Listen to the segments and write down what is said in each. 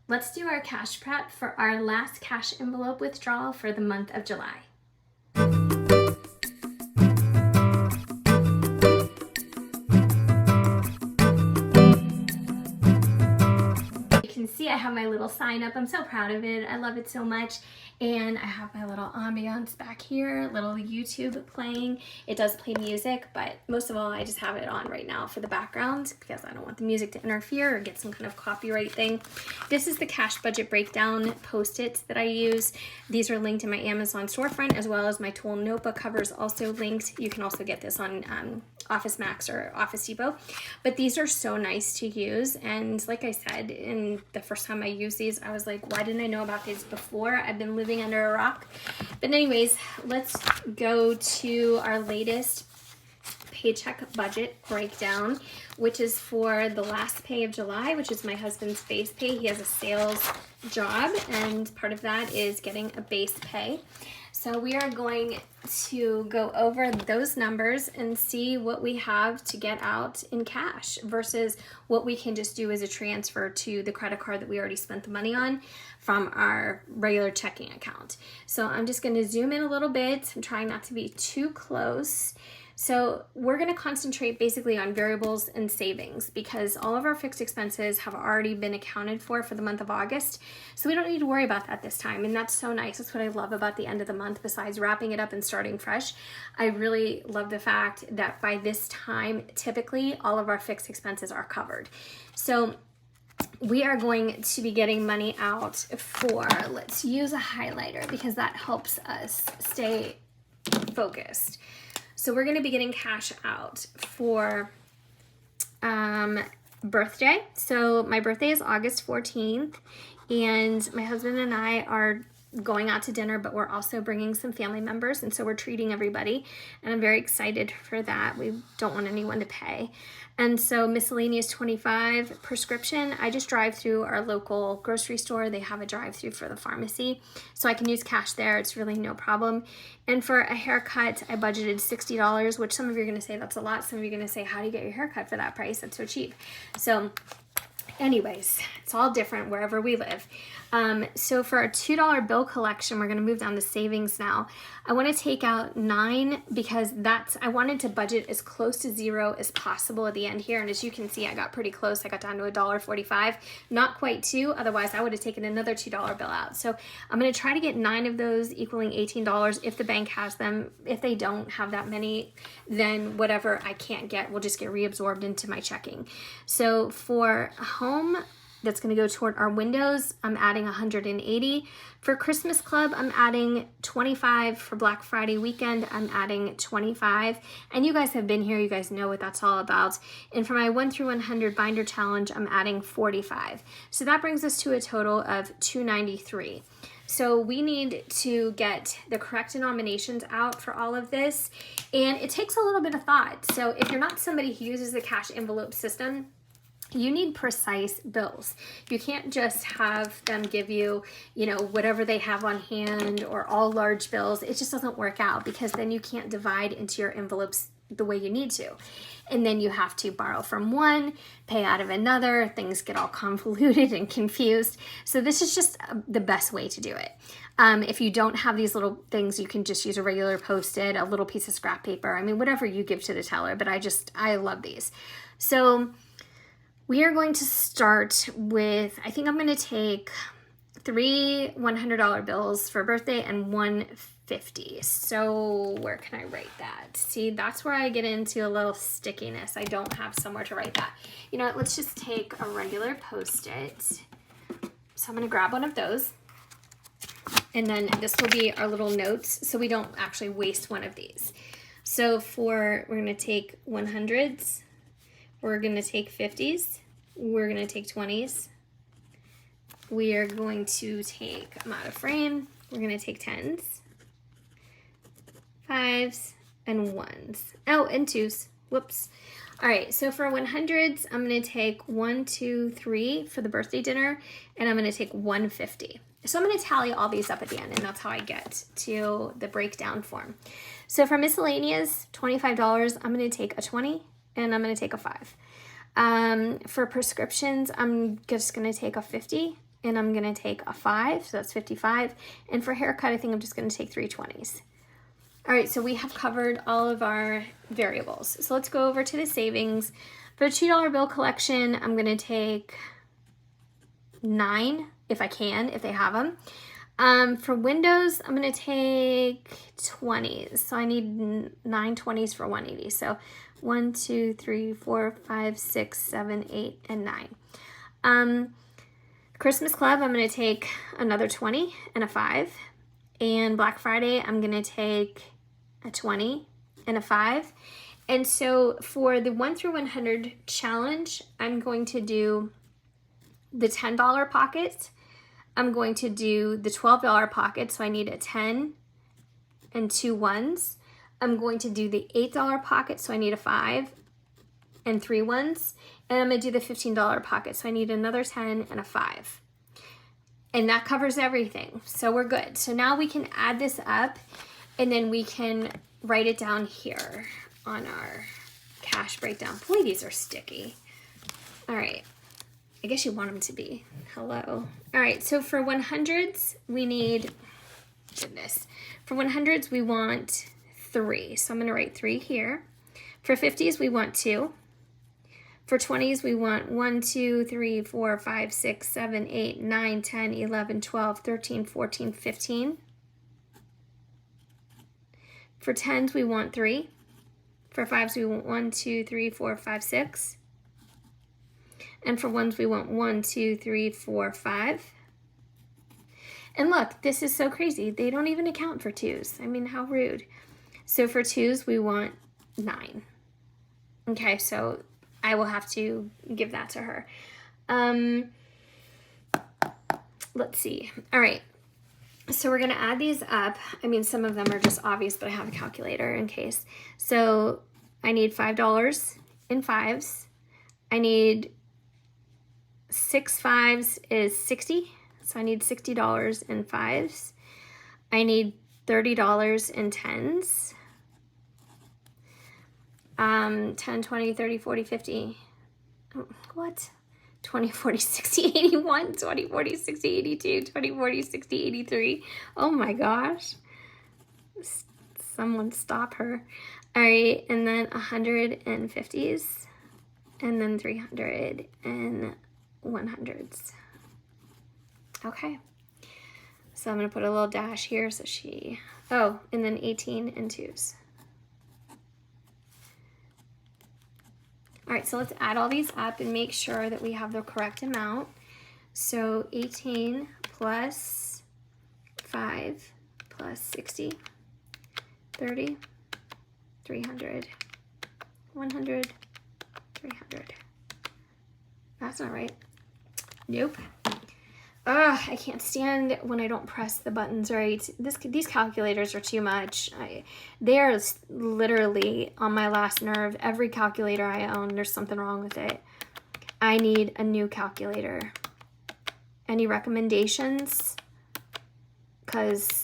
Let's do our cash prep for our last cash envelope withdrawal for the month of July. You can see I have my little sign up. I'm so proud of it. I love it so much. And I have my little ambiance back here, little YouTube playing. It does play music, but most of all, I just have it on right now for the background because I don't want the music to interfere or get some kind of copyright thing. This is the cash budget breakdown Post-its that I use. These are linked in my Amazon storefront, as well as my tool notebook cover is also linked. You can also get this on Office Max or Office Depot. But these are so nice to use. And like I said, in the first time I used these, I was like, why didn't I know about these before? I've been living under a rock. But anyways, let's go to our latest paycheck budget breakdown, which is for the last pay of July, which is my husband's base pay. He has a sales job, and part of that is getting a base pay. So we are going to go over those numbers and see what we have to get out in cash versus what we can just do as a transfer to the credit card that we already spent the money on from our regular checking account. So I'm just going to zoom in a little bit. I'm trying not to be too close. So we're going to concentrate basically on variables and savings because all of our fixed expenses have already been accounted for the month of August. So we don't need to worry about that this time. And that's so nice. That's what I love about the end of the month. Besides wrapping it up and starting fresh, I really love the fact that by this time, typically all of our fixed expenses are covered. So we are going to be getting money out for, let's use a highlighter because that helps us stay focused. So we're going to be getting cash out for birthday. So my birthday is August 14th, and my husband and I are going out to dinner, but we're also bringing some family members, and so we're treating everybody, and I'm very excited for that. We don't want anyone to pay. And so miscellaneous 25, prescription, I just drive through our local grocery store. They have a drive-through for the pharmacy, so I can use cash there. It's really no problem. And for a haircut, I budgeted $60, which some of you are going to say that's a lot. Some of you are going to say, how do you get your haircut for that price? That's so cheap. So anyways, it's all different wherever we live. So for our $2 bill collection, we're going to move down to savings now. I want to take out 9 because I wanted to budget as close to 0 as possible at the end here. And as you can see, I got pretty close. I got down to $1.45, not quite 2. Otherwise, I would have taken another $2 bill out. So I'm going to try to get 9 of those equaling $18 if the bank has them. If they don't have that many, then whatever I can't get will just get reabsorbed into my checking. So for home, that's going to go toward our windows, I'm adding 180. For Christmas Club, I'm adding 25. For Black Friday weekend, I'm adding 25. And you guys have been here, you guys know what that's all about. And for my 1 through 100 binder challenge, I'm adding 45. So that brings us to a total of 293. So we need to get the correct denominations out for all of this. And it takes a little bit of thought. So if you're not somebody who uses the cash envelope system, you need precise bills. You can't just have them give you, whatever they have on hand or all large bills. It just doesn't work out because then you can't divide into your envelopes the way you need to. And then you have to borrow from one, pay out of another. Things get all convoluted and confused. So this is just the best way to do it. If you don't have these little things, you can just use a regular Post-it, a little piece of scrap paper. I mean, whatever you give to the teller, but I love these. So we are going to start with, I think I'm going to take 3 $100 bills for birthday and 1 50. So where can I write that? See, that's where I get into a little stickiness. I don't have somewhere to write that. You know what, let's just take a regular Post-it. So I'm going to grab one of those. And then this will be our little notes so we don't actually waste one of these. So we're going to take 100s. We're going to take 50s. We're going to take 20s. We are going to take, I'm out of frame. We're going to take 10s, 5s, and 1s. Oh, and 2s. Whoops. All right, so for 100s, I'm going to take 1, 2, 3 for the birthday dinner, and I'm going to take 150. So I'm going to tally all these up at the end, and that's how I get to the breakdown form. So for miscellaneous, $25, I'm going to take a 20, and I'm going to take a 5. For prescriptions, I'm just going to take a 50, and I'm gonna take a 5, so that's 55. And for haircut, I think I'm just gonna take 3 20s. All right, so we have covered all of our variables. So let's go over to the savings. For the $2 bill collection, I'm gonna take 9, if I can, if they have them. For windows, I'm gonna take 20s. So I need 9 20s for 180. So 1, 2, 3, 4, 5, 6, 7, 8, and 9. Christmas Club, I'm gonna take another 20 and a 5. And Black Friday, I'm gonna take a 20 and a 5. And so for the 1 through 100 challenge, I'm going to do the $10 pockets. I'm going to do the $12 pocket, so I need a 10 and 2 1s. I'm going to do the $8 pocket, so I need a 5 and 3 1s. And I'm gonna do the $15 pocket, so I need another 10 and a 5. And that covers everything, so we're good. So now we can add this up, and then we can write it down here on our cash breakdown. Boy, these are sticky. All right, I guess you want them to be. Hello. All right, so for 100s, we need, goodness, for 100s, we want 3. So I'm gonna write 3 here. For 50s, we want 2. For 20s, we want 1, 2, 3, 4, 5, 6, 7, 8, 9, 10, 11, 12, 13, 14, 15. For 10s, we want 3. For 5s, we want 1, 2, 3, 4, 5, 6. And for 1s, we want 1, 2, 3, 4, 5. And look, this is so crazy. They don't even account for 2s. I mean, how rude. So for 2s, we want 9. Okay, so I will have to give that to her. Let's see. All right. So we're going to add these up. I mean, some of them are just obvious, but I have a calculator in case. So I need $5 in 5s. I need 6 5s is 60. So I need $60 in 5s. I need $30 in 10s. 10, 20, 30, 40, 50. What? 20, 40, 60, 81, 20, 40, 60, 82, 20, 40, 60, 83. Oh my gosh. Someone stop her. All right, and then 150s, and then 300 and 100s. Okay. So I'm going to put a little dash here so she, oh, and then 18 and 2s. All right, so let's add all these up and make sure that we have the correct amount. So 18 plus 5 plus 60, 30, 300, 100, 300. That's not right. Nope. Ugh, I can't stand when I don't press the buttons right. These calculators are too much. They are literally on my last nerve. Every calculator I own, there's something wrong with it. I need a new calculator. Any recommendations? Because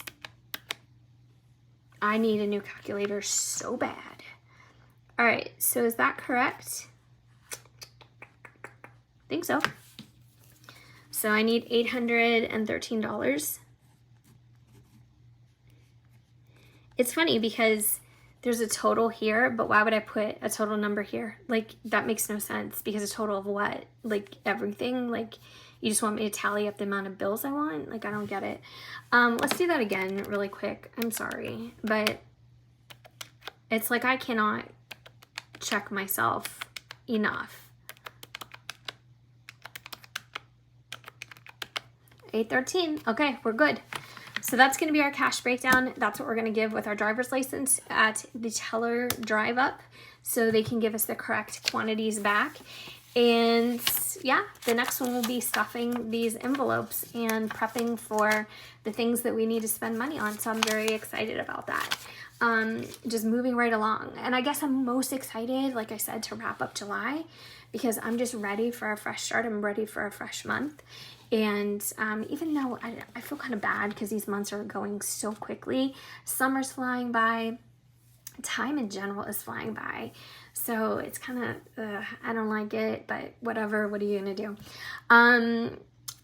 I need a new calculator so bad. All right, so is that correct? I think so. So I need $813. It's funny because there's a total here, but why would I put a total number here? Like, that makes no sense, because a total of what? Like, everything? Like, you just want me to tally up the amount of bills I want? Like, I don't get it. Let's do that again really quick. I'm sorry, but it's like I cannot check myself enough. 813. Okay, we're good. So that's going to be our cash breakdown. That's what we're going to give with our driver's license at the teller drive up, so they can give us the correct quantities back. And yeah, the next one will be stuffing these envelopes and prepping for the things that we need to spend money on. So I'm very excited about that. Just moving right along. And I guess I'm most excited, like I said, to wrap up July, because I'm just ready for a fresh start. I'm ready for a fresh month. And even though I feel kind of bad because these months are going so quickly, summer's flying by, time in general is flying by. So it's kind of, I don't like it, but whatever, what are you gonna do?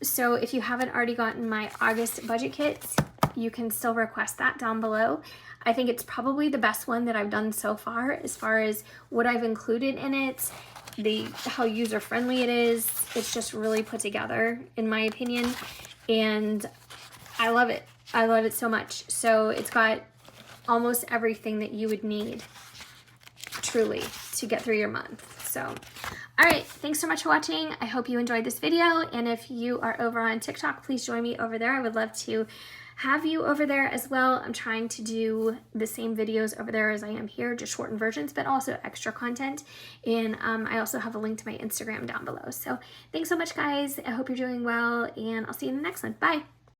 So if you haven't already gotten my August budget kits, you can still request that down below. I think it's probably the best one that I've done so far as what I've included in it, how user-friendly it is. It's just really put together, in my opinion, and I love it. I love it so much. So it's got almost everything that you would need, truly, to get through your month. So, all right, thanks so much for watching. I hope you enjoyed this video, and if you are over on TikTok, please join me over there. I would love to have you over there as well. I'm trying to do the same videos over there as I am here, just shortened versions, but also extra content. And I also have a link to my Instagram down below. So thanks so much, guys. I hope you're doing well, and I'll see you in the next one. Bye.